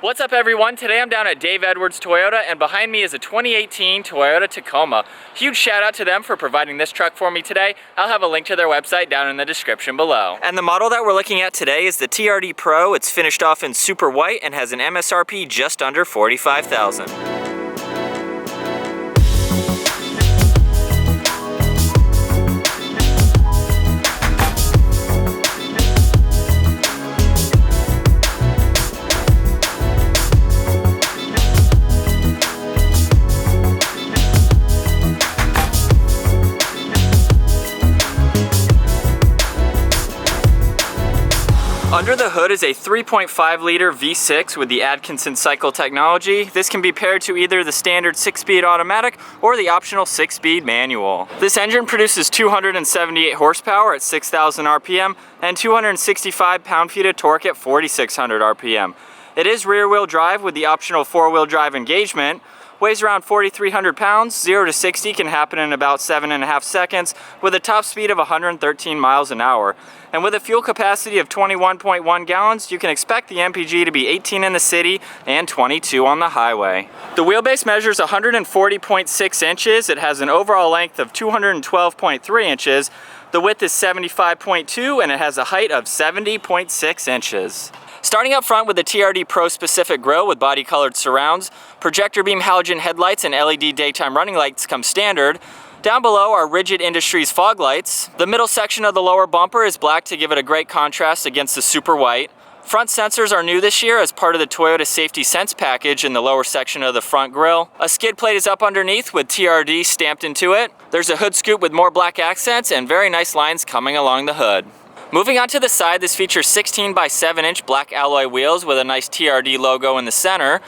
What's up everyone? Today I'm down at Dave Edwards Toyota and behind me is a 2018 Toyota Tacoma. Huge shout out to them for providing this truck for me today. I'll have a link to their website down in the description below. And the model that we're looking at today is the TRD Pro. It's finished off in super white and has an MSRP just under $45,000. Under the hood is a 3.5 liter V6 with the Atkinson cycle technology. This can be paired to either the standard 6-speed automatic or the optional 6-speed manual. This engine produces 278 horsepower at 6,000 RPM and 265 pound-feet of torque at 4,600 RPM. It is rear-wheel drive with the optional 4-wheel drive engagement. Weighs around 4,300 pounds, 0 to 60 can happen in about 7.5 seconds with a top speed of 113 miles an hour. And with a fuel capacity of 21.1 gallons, you can expect the MPG to be 18 in the city and 22 on the highway. The wheelbase measures 140.6 inches. It has an overall length of 212.3 inches. The width is 75.2 and it has a height of 70.6 inches. Starting up front with the TRD Pro specific grille with body colored surrounds, projector beam halogen headlights and LED daytime running lights come standard. Down below are Rigid Industries fog lights. The middle section of the lower bumper is black to give it a great contrast against the super white. Front sensors are new this year as part of the Toyota Safety Sense package in the lower section of the front grille. A skid plate is up underneath with TRD stamped into it. There's a hood scoop with more black accents and very nice lines coming along the hood. Moving on to the side, this features 16 by 7 inch black alloy wheels with a nice TRD logo in the center.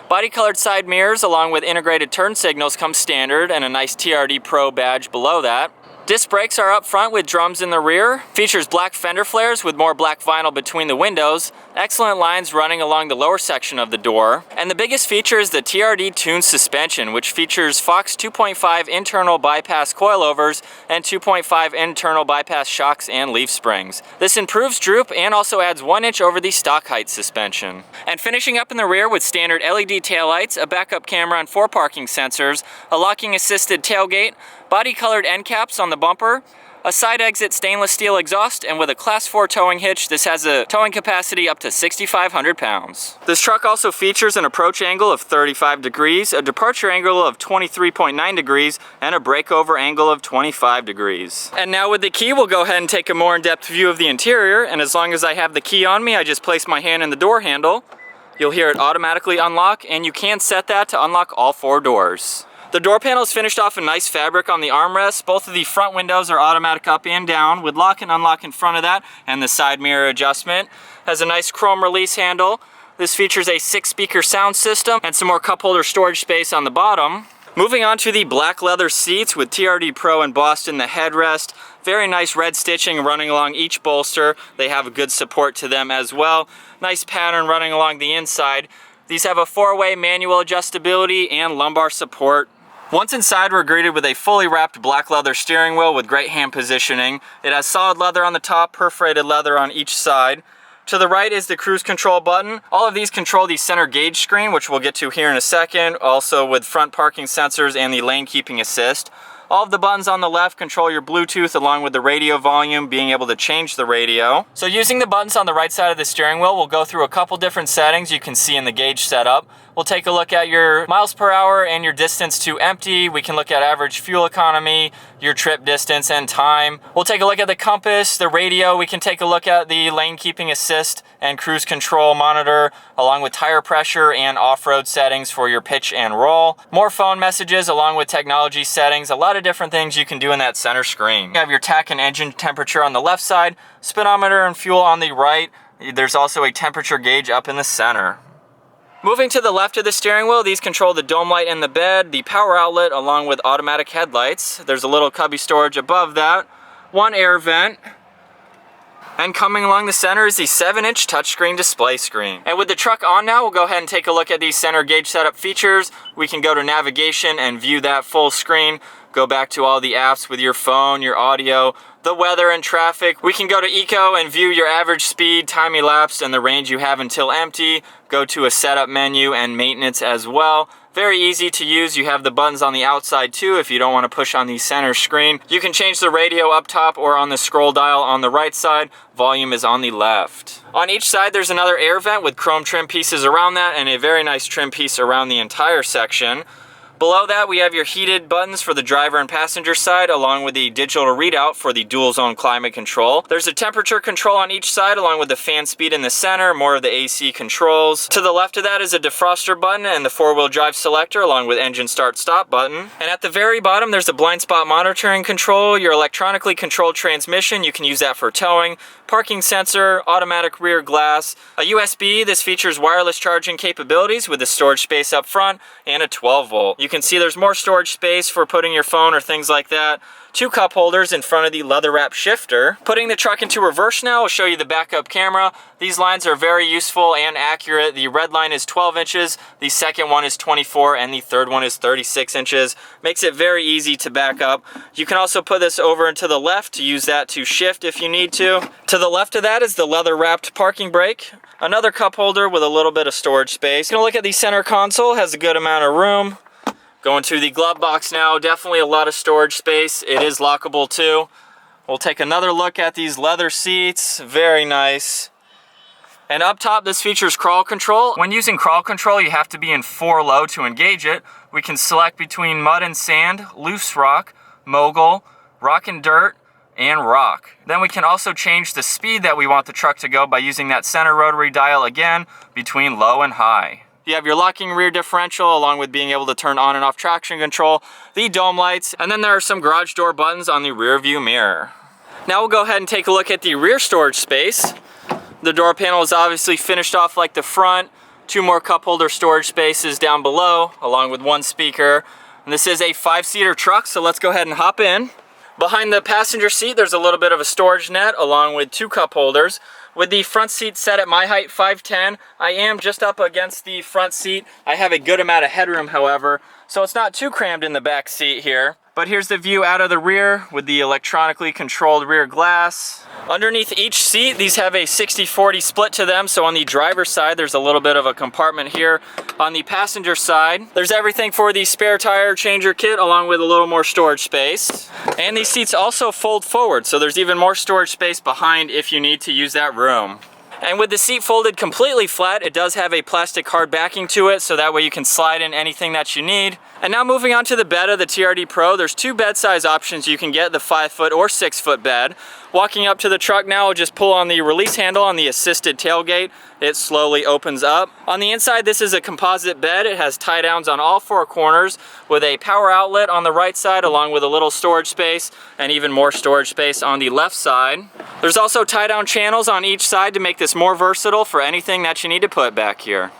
Body colored side mirrors along with integrated turn signals come standard and a nice TRD Pro badge below that. Disc brakes are up front with drums in the rear. Features black fender flares with more black vinyl between the windows. Excellent lines running along the lower section of the door. And the biggest feature is the TRD tuned suspension, which features Fox 2.5 internal bypass coilovers and 2.5 internal bypass shocks and leaf springs. This improves droop and also adds 1 inch over the stock height suspension. And finishing up in the rear with standard LED taillights, a backup camera and 4 parking sensors, a locking assisted tailgate, body colored end caps on the bumper, a side exit stainless steel exhaust, and with a class 4 towing hitch, this has a towing capacity up to 6,500 pounds. This truck also features an approach angle of 35 degrees, a departure angle of 23.9 degrees, and a breakover angle of 25 degrees. And now with the key, we'll go ahead and take a more in-depth view of the interior, and as long as I have the key on me, I just place my hand in the door handle. You'll hear it automatically unlock, and you can set that to unlock all 4 doors. The door panel is finished off in nice fabric on the armrests. Both of the front windows are automatic up and down with lock and unlock in front of that, and the side mirror adjustment. Has a nice chrome release handle. This features a 6-speaker sound system and some more cup holder storage space on the bottom. Moving on to the black leather seats with TRD Pro embossed in the headrest. Very nice red stitching running along each bolster. They have a good support to them as well. Nice pattern running along the inside. These have a 4-way manual adjustability and lumbar support. Once inside, we're greeted with a fully wrapped black leather steering wheel with great hand positioning. It has solid leather on the top, perforated leather on each side. To the right is the cruise control button. All of these control the center gauge screen, which we'll get to here in a second, also with front parking sensors and the lane keeping assist. All of the buttons on the left control your Bluetooth along with the radio volume, being able to change the radio. So using the buttons on the right side of the steering wheel, we'll go through a couple different settings you can see in the gauge setup. We'll take a look at your miles per hour and your distance to empty. We can look at average fuel economy, your trip distance and time. We'll take a look at the compass, the radio. We can take a look at the lane keeping assist and cruise control monitor, along with tire pressure and off-road settings for your pitch and roll. More phone messages along with technology settings. A lot of different things you can do in that center screen. You have your tach and engine temperature on the left side, speedometer and fuel on the right. There's also a temperature gauge up in the center. Moving to the left of the steering wheel, these control the dome light in the bed, the power outlet along with automatic headlights. There's a little cubby storage above that, 1 air vent, and coming along the center is the 7-inch touchscreen display screen. And with the truck on now, we'll go ahead and take a look at these center gauge setup features. We can go to navigation and view that full screen. go back to all the apps with your phone, your audio, the weather and traffic. We can go to eco and view your average speed, time elapsed, and the range you have until empty. Go to a setup menu and maintenance as well. Very easy to use. You have the buttons on the outside too if you don't want to push on the center screen. You can change the radio up top or on the scroll dial on the right side. Volume is on the left. On each side there's another air vent with chrome trim pieces around that and a very nice trim piece around the entire section. Below that we have your heated buttons for the driver and passenger side, along with the digital readout for the dual zone climate control. There's a temperature control on each side along with the fan speed in the center, more of the AC controls. To the left of that is a defroster button and the 4-wheel drive selector along with engine start stop button. And at the very bottom there's a blind spot monitoring control, your electronically controlled transmission, you can use that for towing, parking sensor, automatic rear glass, a USB. This features wireless charging capabilities with the storage space up front and a 12 volt. You can see there's more storage space for putting your phone or things like that. 2 cup holders in front of the leather wrap shifter. Putting the truck into reverse now will show you the backup camera. These lines are very useful and accurate. The red line is 12 inches, the second one is 24, and the third one is 36 inches. Makes it very easy to back up. You can also put this over and to the left to use that to shift if you need to. To the left of that is the leather wrapped parking brake. Another cup holder with a little bit of storage space. Gonna look at the center console, has a good amount of room. Going to the glove box now, definitely a lot of storage space. It is lockable too. We'll take another look at these leather seats, very nice. And up top, this features crawl control. When using crawl control, you have to be in 4 low to engage it. We can select between mud and sand, loose rock, mogul, rock and dirt, and rock. Then we can also change the speed that we want the truck to go by using that center rotary dial again between low and high. You have your locking rear differential along with being able to turn on and off traction control, the dome lights, and then there are some garage door buttons on the rear view mirror. Now we'll go ahead and take a look at the rear storage space. The door panel is obviously finished off like the front. 2 more cup holder storage spaces down below along with 1 speaker. And this is a 5-seater truck, so let's go ahead and hop in. Behind the passenger seat there's a little bit of a storage net along with 2 cup holders. With the front seat set at my height, 5'10", I am just up against the front seat. I have a good amount of headroom, however, so it's not too crammed in the back seat here. But here's the view out of the rear with the electronically controlled rear glass. Underneath each seat, these have a 60-40 split to them, so on the driver's side, there's a little bit of a compartment here. On the passenger side, there's everything for the spare tire changer kit, along with a little more storage space. And these seats also fold forward, so there's even more storage space behind if you need to use that room. And with the seat folded completely flat, it does have a plastic hard backing to it, so that way you can slide in anything that you need. And now moving on to the bed of the TRD Pro, there's 2 bed size options you can get, the 5-foot or 6-foot bed. Walking up to the truck now, we'll just pull on the release handle on the assisted tailgate. It slowly opens up. On the inside, this is a composite bed. It has tie downs on all 4 corners with a power outlet on the right side along with a little storage space and even more storage space on the left side. There's also tie down channels on each side to make this more versatile for anything that you need to put back here.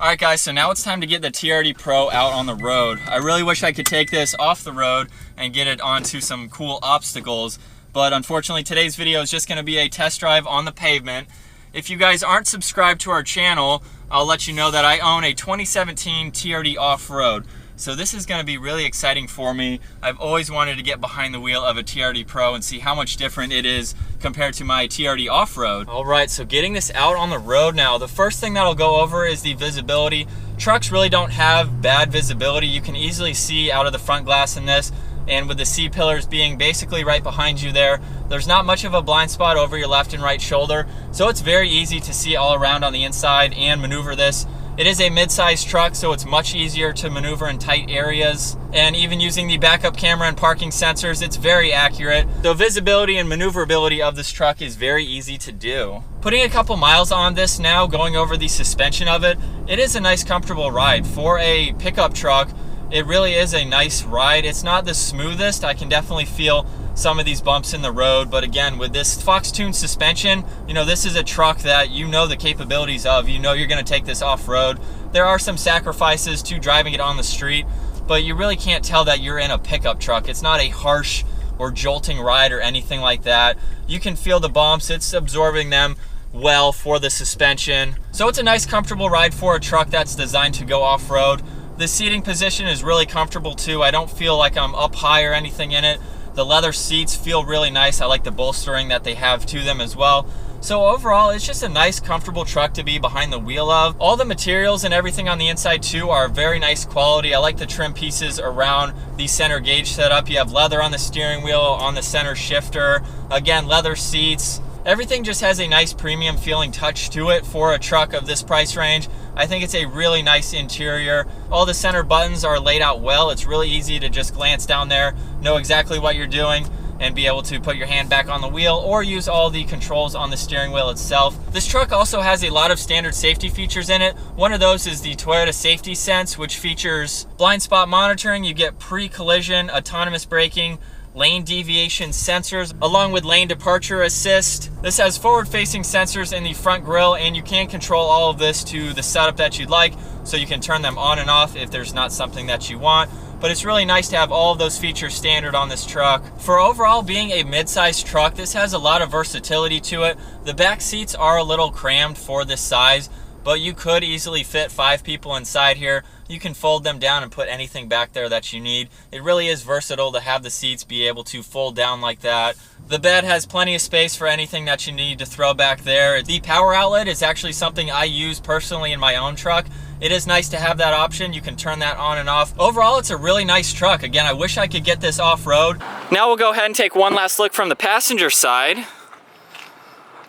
Alright guys, so now it's time to get the TRD Pro out on the road. I really wish I could take this off the road and get it onto some cool obstacles, but unfortunately today's video is just going to be a test drive on the pavement. If you guys aren't subscribed to our channel, I'll let you know that I own a 2017 TRD Off-Road. So this is going to be really exciting for me. I've always wanted to get behind the wheel of a TRD Pro and see how much different it is compared to my TRD Off-Road. Alright, so getting this out on the road now, the first thing that I'll go over is the visibility. Trucks really don't have bad visibility. You can easily see out of the front glass in this, and with the C-pillars being basically right behind you there, there's not much of a blind spot over your left and right shoulder, so it's very easy to see all around on the inside and maneuver this. It is a mid-sized truck, so it's much easier to maneuver in tight areas. And even using the backup camera and parking sensors, it's very accurate. The visibility and maneuverability of this truck is very easy to do. Putting a couple miles on this now, going over the suspension of it, it is a nice, comfortable ride. For a pickup truck, it really is a nice ride. It's not the smoothest. I can definitely feel some of these bumps in the road, but again, with this Fox-tuned suspension, you know, this is a truck that you know the capabilities of. You know you're going to take this off-road. There are some sacrifices to driving it on the street, but you really can't tell that you're in a pickup truck. It's not a harsh or jolting ride or anything like that. You can feel the bumps. It's absorbing them well for the suspension. So it's a nice, comfortable ride for a truck that's designed to go off-road. The seating position is really comfortable too. I don't feel like I'm up high or anything in it. The leather seats feel really nice. I like the bolstering that they have to them as well. So overall, it's just a nice, comfortable truck to be behind the wheel of. All the materials and everything on the inside too are very nice quality. I like the trim pieces around the center gauge setup. You have leather on the steering wheel, on the center shifter. Again, leather seats. Everything just has a nice premium feeling touch to it for a truck of this price range. I think it's a really nice interior. All the center buttons are laid out well. It's really easy to just glance down there, know exactly what you're doing, and be able to put your hand back on the wheel or use all the controls on the steering wheel itself. This truck also has a lot of standard safety features in it. One of those is the Toyota Safety Sense, which features blind spot monitoring. You get pre-collision, autonomous braking, lane deviation sensors, along with lane departure assist. This has forward-facing sensors in the front grille, and you can control all of this to the setup that you'd like, so you can turn them on and off if there's not something that you want. But it's really nice to have all of those features standard on this truck. For overall being a mid-sized truck, this has a lot of versatility to it. The back seats are a little crammed for this size, but you could easily fit 5 people inside here. You can fold them down and put anything back there that you need. It really is versatile to have the seats be able to fold down like that. The bed has plenty of space for anything that you need to throw back there. The power outlet is actually something I use personally in my own truck. It is nice to have that option. You can turn that on and off. Overall, it's a really nice truck. Again, I wish I could get this off-road. Now we'll go ahead and take one last look from the passenger side.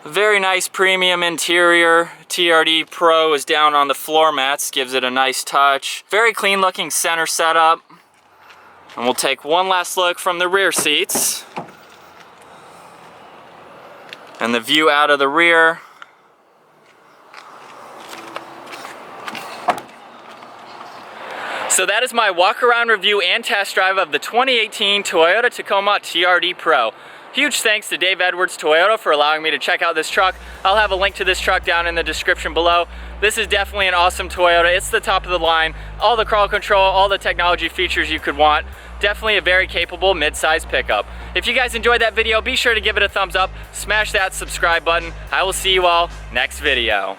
Very nice premium interior. TRD Pro is down on the floor mats, gives it a nice touch. Very clean looking center setup. And we'll take one last look from the rear seats. And the view out of the rear. So that is my walk-around review and test drive of the 2018 Toyota Tacoma TRD Pro. Huge thanks to Dave Edwards Toyota for allowing me to check out this truck. I'll have a link to this truck down in the description below. This is definitely an awesome Toyota. It's the top of the line. All the crawl control, all the technology features you could want. Definitely a very capable mid-size pickup. If you guys enjoyed that video, be sure to give it a thumbs up, smash that subscribe button. I will see you all next video.